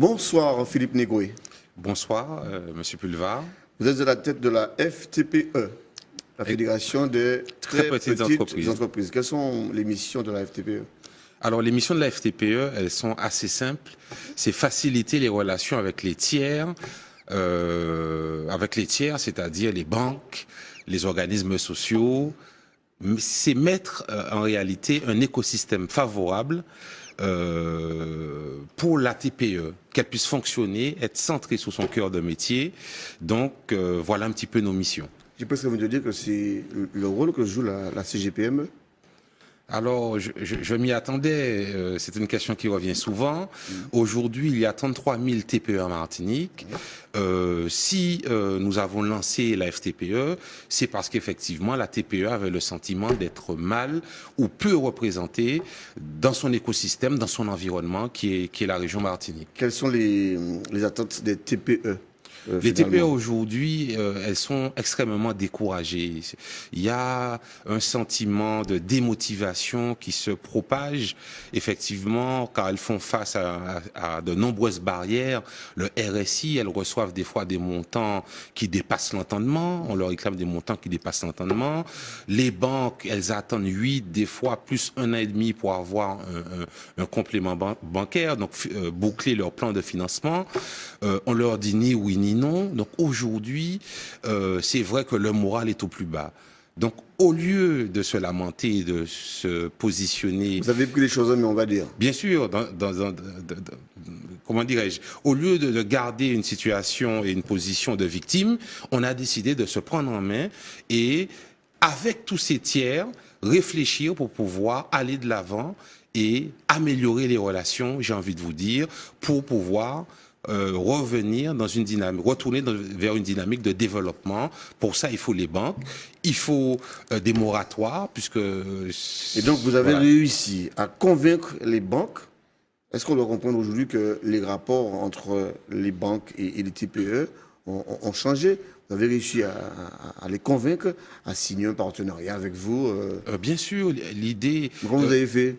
Bonsoir Philippe Négoué. Bonsoir, Monsieur Pulvar. Vous êtes à la tête de la FTPE, la Fédération des très petites entreprises. Quelles sont les missions de la FTPE? Alors, les missions de la FTPE, elles sont assez simples. C'est faciliter les relations avec les tiers, c'est-à-dire les banques, les organismes sociaux. C'est mettre en réalité un écosystème favorable pour la TPE, qu'elle puisse fonctionner, être centrée sur son cœur de métier. Donc, voilà un petit peu nos missions. Je peux vous dire que c'est le rôle que joue la CGPME. Alors, je m'y attendais. C'est une question qui revient souvent. Aujourd'hui, il y a 33 000 TPE en Martinique. Si nous avons lancé la FTPE, c'est parce qu'effectivement, la TPE avait le sentiment d'être mal ou peu représentée dans son écosystème, dans son environnement, qui est la région Martinique. Quelles sont les attentes des TPE? Les TPE aujourd'hui, elles sont extrêmement découragées. Il y a un sentiment de démotivation qui se propage, effectivement, car elles font face à de nombreuses barrières. Le RSI, elles reçoivent des fois des montants qui dépassent l'entendement. On leur réclame des montants qui dépassent l'entendement. Les banques, elles attendent 8, des fois plus 1 an et demi pour avoir un complément bancaire, donc boucler leur plan de financement. On leur dit ni oui ni non. Donc aujourd'hui, c'est vrai que le moral est au plus bas. Donc au lieu de se lamenter, de se positionner... Vous avez pris les choses, mais on va dire. Bien sûr, comment dirais-je, au lieu de garder une situation et une position de victime, on a décidé de se prendre en main et, avec tous ces tiers, réfléchir pour pouvoir aller de l'avant et améliorer les relations, j'ai envie de vous dire, pour pouvoir... revenir dans une dynamique, retourner vers une dynamique de développement. Pour ça, il faut les banques, il faut des moratoires, puisque... Et donc, vous avez réussi à convaincre les banques. Est-ce qu'on doit comprendre aujourd'hui que les rapports entre les banques et les TPE ont changé? Vous avez réussi à les convaincre à signer un partenariat avec vous? Bien sûr, l'idée... Comment vous avez fait?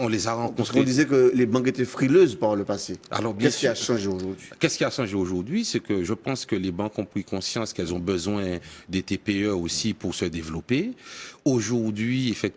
On les a rencontrés. Parce qu'on disait que les banques étaient frileuses par le passé. Alors, qu'est-ce qui a changé aujourd'hui? Qu'est-ce qui a changé aujourd'hui? C'est que je pense que les banques ont pris conscience qu'elles ont besoin des TPE aussi pour se développer. Aujourd'hui, effectivement,